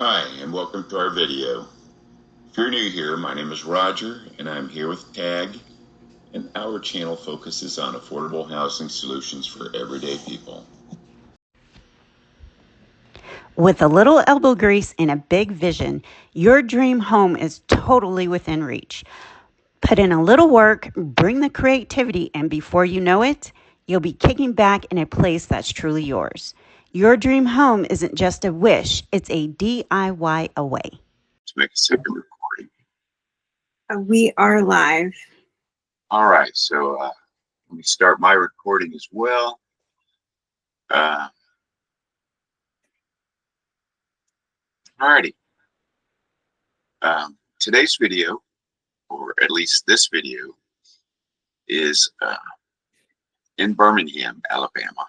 Hi, and welcome to our video. If you're new here, my name is Roger, and I'm here with Tagg, and our channel focuses on affordable housing solutions for everyday people. With a little elbow grease and a big vision, your dream home is totally within reach. Put in a little work, bring the creativity, and before you know it, you'll be kicking back in a place that's truly yours. Your dream home isn't just a wish, it's a DIY away. To make a second recording. We are live. All right, so let me start my recording as well. Alrighty. Today's video, or at least this video, is in Birmingham, Alabama.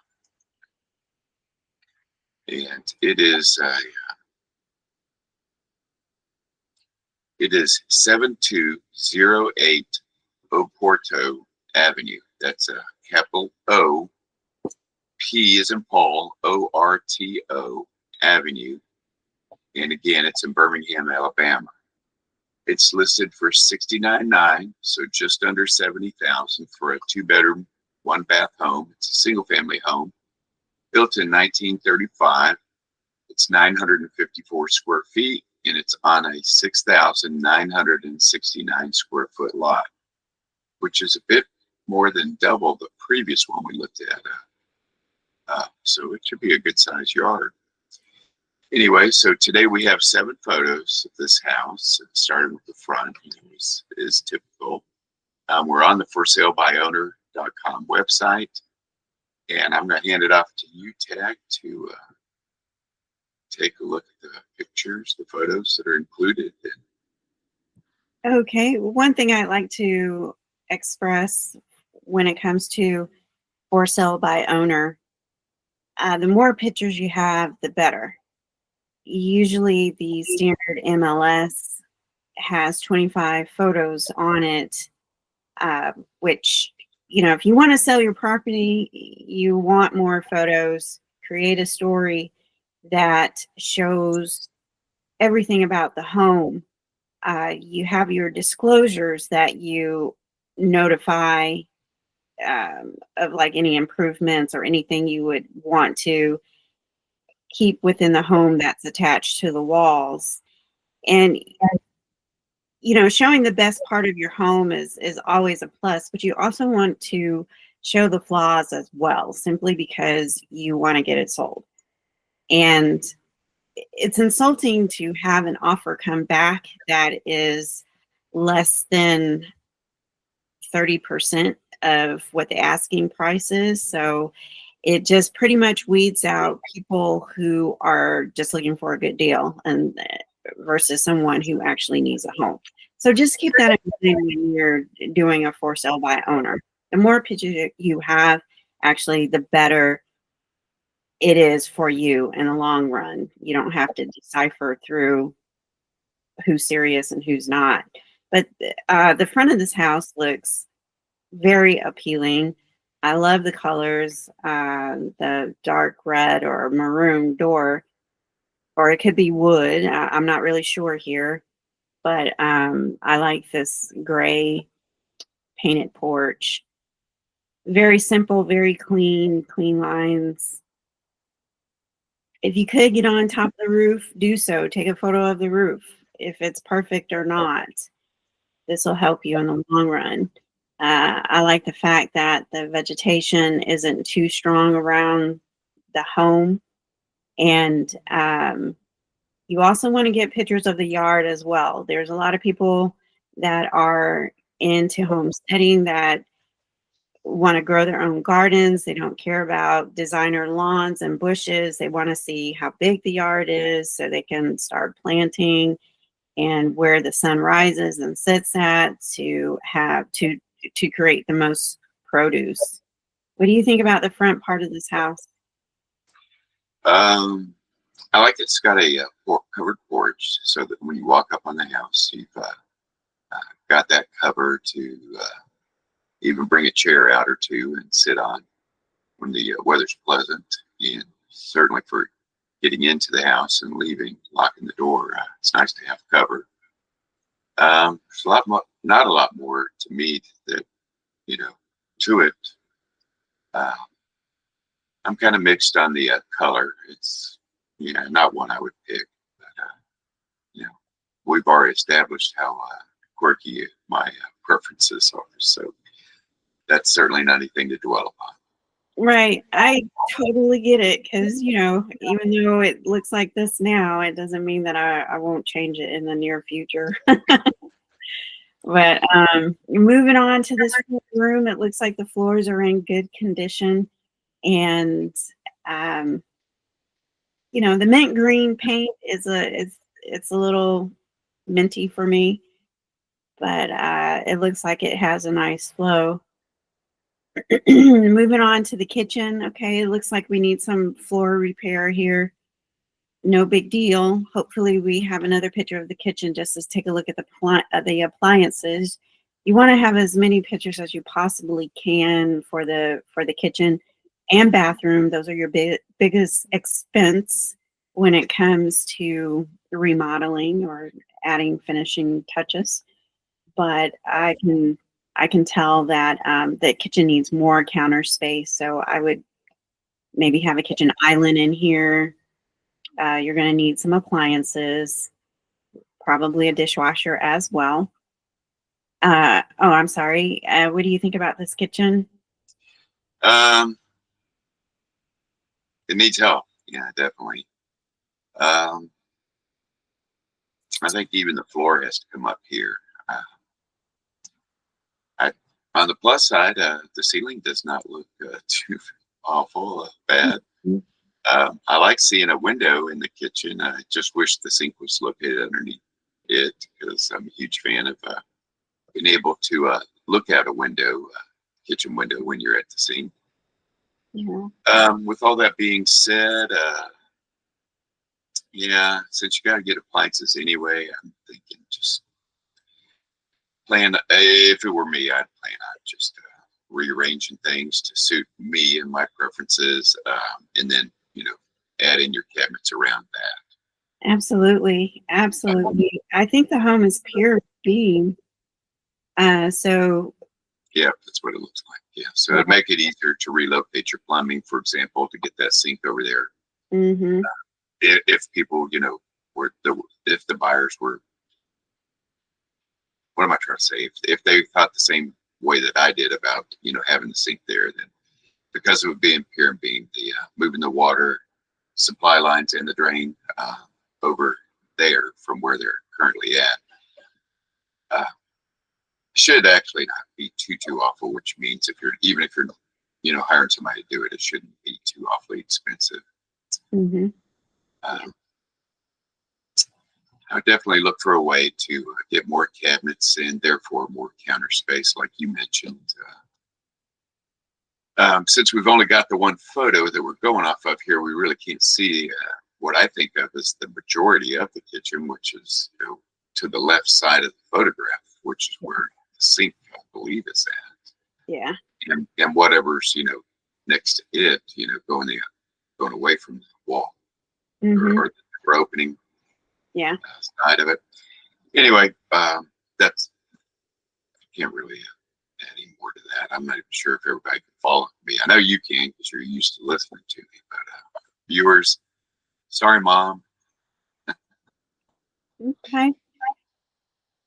And it is 7208 Operto Avenue. That's a capital O, P is in Paul, ORTO Avenue. And again, it's in Birmingham, Alabama. It's listed for $69,900, so just under $70,000 for a 2-bedroom, 1-bath home. It's a single-family home, built in 1935. It's 954 square feet, and it's on a 6,969 square foot lot, which is a bit more than double the previous one we looked at. So it should be a good size yard. Anyway, so today we have 7 photos of this house, starting with the front, is typical. We're on the ForSaleByOwner.com website, and I'm going to hand it off to you, Tagg, to take a look at the pictures, the photos that are included. Okay, one thing I like to express when it comes to for sale by owner, the more pictures you have, the better. Usually the standard MLS has 25 photos on it, which, if you want to sell your property, you want more photos. Create a story that shows everything about the home. You have your disclosures that you notify of like any improvements or anything you would want to keep within the home that's attached to the walls. And showing the best part of your home is always a plus, but you also want to show the flaws as well, simply because you want to get it sold. And it's insulting to have an offer come back that is less than 30% of what the asking price is. So it just pretty much weeds out people who are just looking for a good deal and versus someone who actually needs a home. So just keep that in mind when you're doing a for sale by owner. The more pictures you have, actually, the better it is for you in the long run. You don't have to decipher through who's serious and who's not. But the front of this house looks very appealing. I love the colors, the dark red or maroon door, or it could be wood. I'm not really sure here, but I like this gray painted porch. Very simple, very clean lines. If you could get on top of the roof, do so. Take a photo of the roof, if it's perfect or not. This will help you in the long run. I like the fact that the vegetation isn't too strong around the home. And you also want to get pictures of the yard as well. There's a lot of people that are into homesteading that want to grow their own gardens. They don't care about designer lawns and bushes. They want to see how big the yard is so they can start planting and where the sun rises and sets at to have to create the most produce. What do you think about the front part of this house? I like it's got a covered porch, so that when you walk up on the house, you've got that cover to even bring a chair out or two and sit on when the weather's pleasant. And certainly for getting into the house and leaving, locking the door. It's nice to have cover. There's a lot more, not a lot more to me that, to it. I'm kind of mixed on the color. It's, not one I would pick, but, we've already established how quirky my preferences are. So that's certainly not anything to dwell upon. Right. I totally get it because, even though it looks like this now, it doesn't mean that I won't change it in the near future. But moving on to this room, it looks like the floors are in good condition. And, the mint green paint it's a little minty for me, but it looks like it has a nice flow. Moving on to the kitchen. Okay, it looks like we need some floor repair here. No big deal. Hopefully we have another picture of the kitchen just to take a look at the appliances. You want to have as many pictures as you possibly can for the kitchen and bathroom. Those are your biggest expense when it comes to remodeling or adding finishing touches. But I can tell that the kitchen needs more counter space. So I would maybe have a kitchen island in here. You're going to need some appliances, probably a dishwasher as well. I'm sorry. What do you think about this kitchen? It needs help. Yeah, definitely. I think even the floor has to come up here. On the plus side, the ceiling does not look too awful bad. I like seeing a window in the kitchen. I just wish the sink was located underneath it because I'm a huge fan of being able to look out a window, kitchen window, when you're at the sink. Yeah. With all that being said, yeah, since you got to get appliances anyway, I'm thinking just if it were me, I'd plan on just rearranging things to suit me and my preferences, and then, add in your cabinets around that. Absolutely. I think the home is pure being. So Yeah, that's what it looks like. Yeah, so it'd make it easier to relocate your plumbing, for example, to get that sink over there. mm-hmm. If people, if the buyers were, what am I trying to say? If they thought the same way that I did about, having the sink there, then because of it being pure and being the moving the water supply lines and the drain over there from where they're currently at, should actually not be too awful. Which means if you're hiring somebody to do it, it shouldn't be too awfully expensive. Mm-hmm. I would definitely look for a way to get more cabinets and therefore more counter space, like you mentioned. Since we've only got the one photo that we're going off of here, we really can't see what I think of as the majority of the kitchen, which is to the left side of the photograph, which is where the sink, I believe, is at. Yeah. And whatever's next to it, going away from the wall, Mm-hmm. or the opening. Yeah. Side of it. Anyway, that's, I can't really add any more to that. I'm not even sure if everybody can follow me. I know you can because you're used to listening to me, but viewers, sorry, Mom. Okay.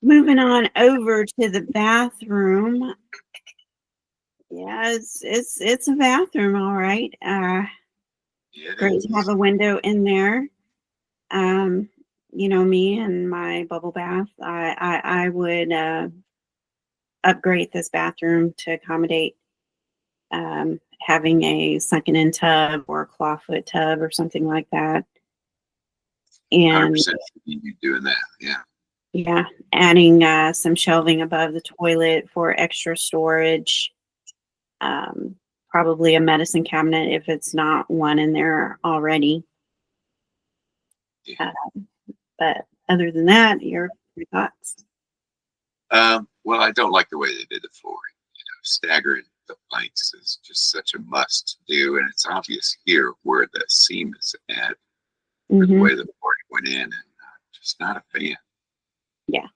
Moving on over to the bathroom. Yeah, it's a bathroom, all right. Great to have a window in there. Me and my bubble bath. I would upgrade this bathroom to accommodate having a sunken in tub or a clawfoot tub or something like that. And 100% you doing that, yeah. Adding some shelving above the toilet for extra storage. Probably a medicine cabinet if it's not one in there already. Yeah. But other than that, your thoughts? Well, I don't like the way they did the flooring. Staggering the planks is just such a must do, and it's obvious here where the seam is at. for the Mhm. way the flooring went in, and just not a fan. Yeah.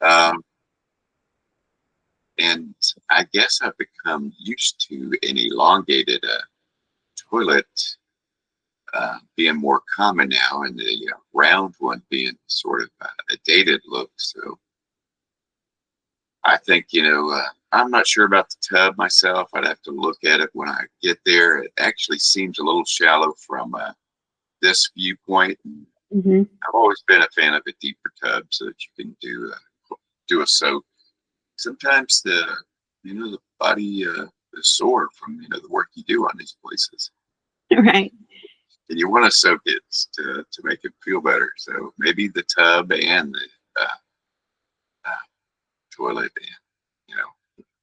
And I guess I've become used to an elongated toilet being more common now, and the round one being sort of a dated look. So I think, I'm not sure about the tub myself. I'd have to look at it when I get there. It actually seems a little shallow from this viewpoint. Mhm. I've always been a fan of a deeper tub so that you can do a soak. Sometimes the body is sore from the work you do on these places, Right. and you want to soak it to make it feel better. So maybe the tub and the uh, toilet, and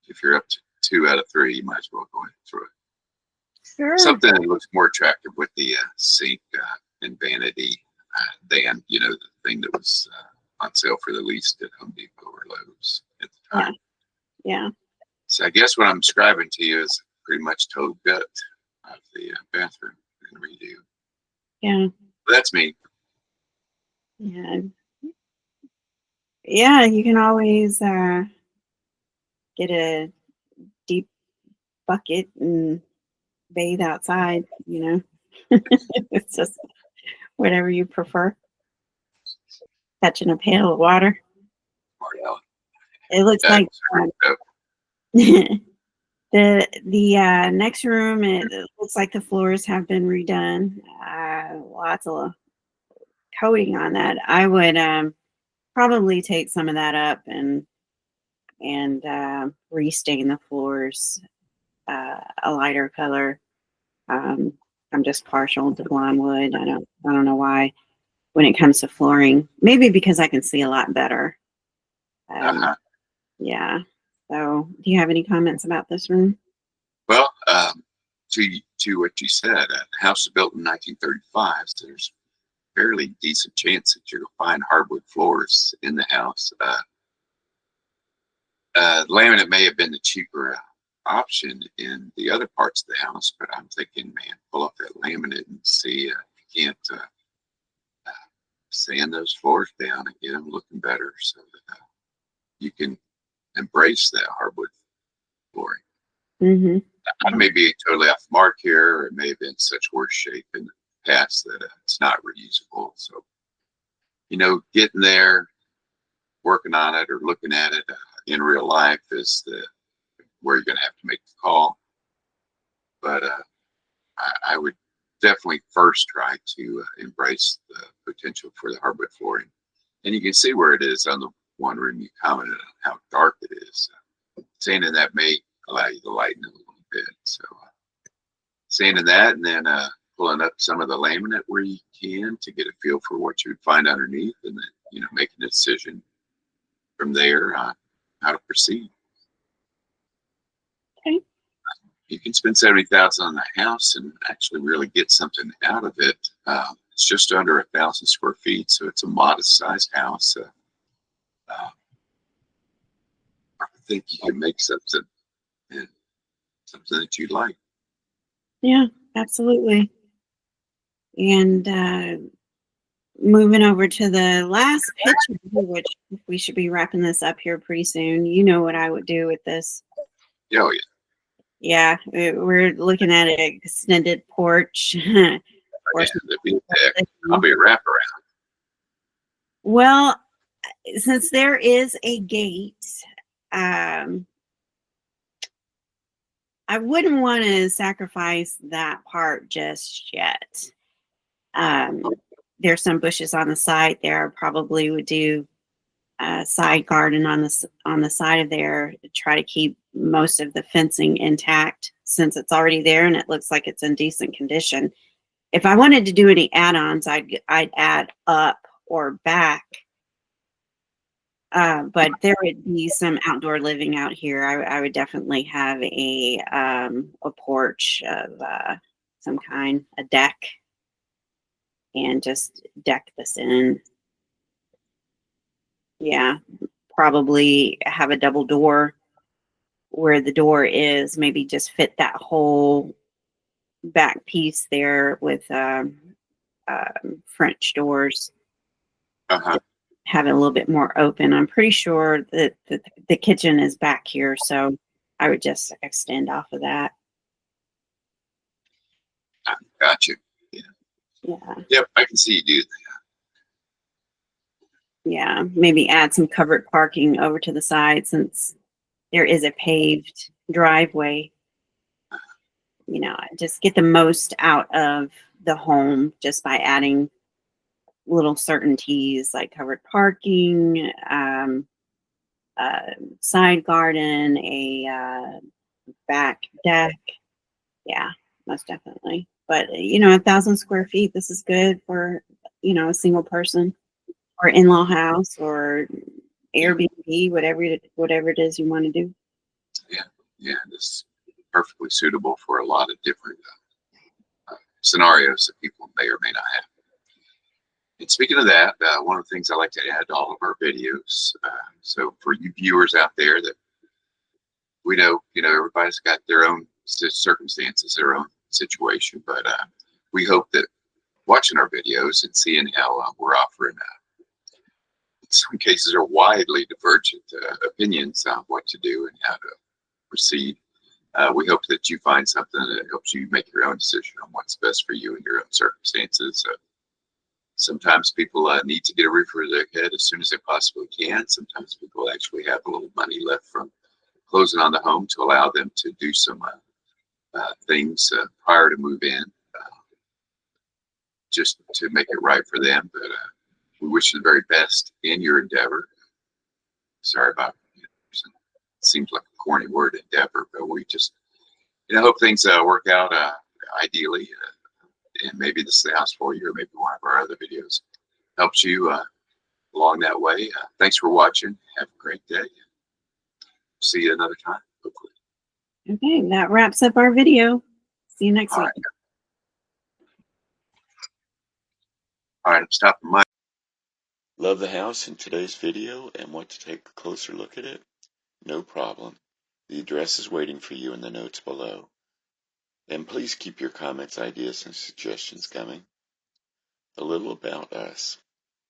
if you're up to 2 out of 3, you might as well go ahead and throw it. Sure. Something that looks more attractive with the sink and vanity than the thing that was on sale for the least at Home Depot or Lowe's at the Yeah. time. Yeah. So I guess what I'm describing to you is pretty much total gut of the bathroom and redo. Yeah. That's me. Yeah. Yeah. You can always get a deep bucket and bathe outside. It's just whatever you prefer. Catching a pail of water. Smart Alex. It looks like So, the next room. It looks like the floors have been redone. Lots of coating on that. I would probably take some of that up and restain the floors a lighter color. Um, I'm just partial to blonde wood. I don't know why. When it comes to flooring, maybe because I can see a lot better. uh-huh. Yeah. So, do you have any comments about this room? Well, to what you said, the house was built in 1935, so there's a fairly decent chance that you're going to find hardwood floors in the house. Laminate may have been the cheaper option in the other parts of the house, but I'm thinking, man, pull up that laminate and see if you can't uh, sand those floors down and get them looking better so that you can embrace that hardwood flooring. Mm-hmm. I may be totally off the mark here, or it may have been such worse shape in the past that it's not reusable. So, getting there, working on it, or looking at it in real life is where you're going to have to make the call. But I would definitely first try to embrace the potential for the hardwood flooring. And you can see where it is on the one room you commented on how dark it is. Sanding that may allow you to lighten it a little bit. So sanding that and then pulling up some of the laminate where you can to get a feel for what you would find underneath, and then making a decision from there on how to proceed. Okay. You can spend $70,000 on the house and actually really get something out of it. It's just under 1,000 square feet, so it's a modest-sized house. I think you can make something and something that you like. Yeah, absolutely. And moving over to the last picture, which we should be wrapping this up here pretty soon. You know what I would do with this. Oh, yeah. Yeah, we're looking at an extended porch. Or Yeah, that'd be I'll be a wraparound. Well, since there is a gate, I wouldn't want to sacrifice that part just yet. There's some bushes on the side there. I probably would do a side garden on the side of there to try to keep most of the fencing intact since it's already there and it looks like it's in decent condition. If I wanted to do any add-ons, I'd add up or back. But there would be some outdoor living out here. I would definitely have a porch of some kind, a deck, and just deck this in. Yeah, probably have a double door where the door is, maybe just fit that whole back piece there with French doors, Uh-huh. have it a little bit more open. I'm pretty sure that the kitchen is back here, so I would just extend off of that. Gotcha. Yeah. Yep, I can see you do that. Yeah, maybe add some covered parking over to the side since there is a paved driveway. You know, just get the most out of the home just by adding little certainties like covered parking, side garden, a back deck. Yeah, most definitely. But 1,000 square feet, this is good for a single person or in-law house or Airbnb, whatever it is you want to do. Yeah, this is perfectly suitable for a lot of different scenarios that people may or may not have. And speaking of that, one of the things I like to add to all of our videos, so for you viewers out there that we know, everybody's got their own circumstances, their own situation, but we hope that watching our videos and seeing how we're offering, in some cases, are widely divergent opinions on what to do and how to proceed. We hope that you find something that helps you make your own decision on what's best for you and your own circumstances. Sometimes people need to get a roof over their head as soon as they possibly can. Sometimes people actually have a little money left from closing on the home to allow them to do some things prior to move in, just to make it right for them. But we wish you the very best in your endeavor. Sorry about it seems like a corny word, endeavor, but we just hope things work out ideally. And maybe this is the house for you, or maybe one of our other videos helps you along that way. Thanks for watching. Have a great day. See you another time, hopefully. Okay, that wraps up our video. See you next All week. right. All right, I'm stopping my. Love the house in today's video and want to take a closer look at it? No problem. The address is waiting for you in the notes below. And please keep your comments, ideas, and suggestions coming. A little about us.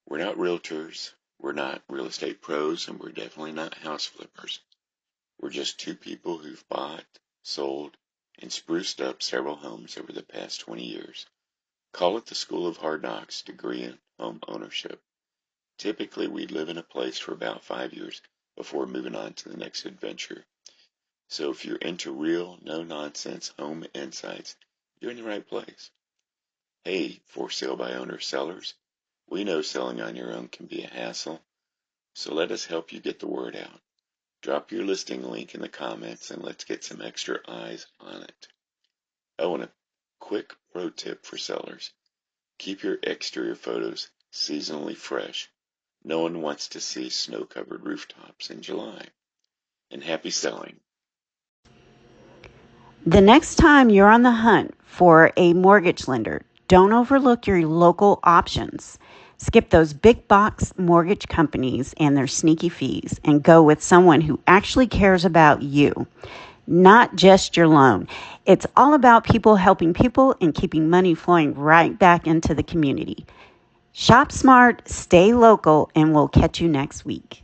We're not realtors, we're not real estate pros, and we're definitely not house flippers. We're just two people who've bought, sold, and spruced up several homes over the past 20 years. Call it the School of Hard Knocks degree in home ownership. Typically, we live in a place for about 5 years before moving on to the next adventure. So if you're into real, no-nonsense home insights, you're in the right place. Hey, for sale by owner sellers, we know selling on your own can be a hassle, so let us help you get the word out. Drop your listing link in the comments and let's get some extra eyes on it. Oh, and a quick pro tip for sellers. Keep your exterior photos seasonally fresh. No one wants to see snow-covered rooftops in July. And happy selling. The next time you're on the hunt for a mortgage lender, don't overlook your local options. Skip those big box mortgage companies and their sneaky fees and go with someone who actually cares about you, not just your loan. It's all about people helping people and keeping money flowing right back into the community. Shop smart, stay local, and we'll catch you next week.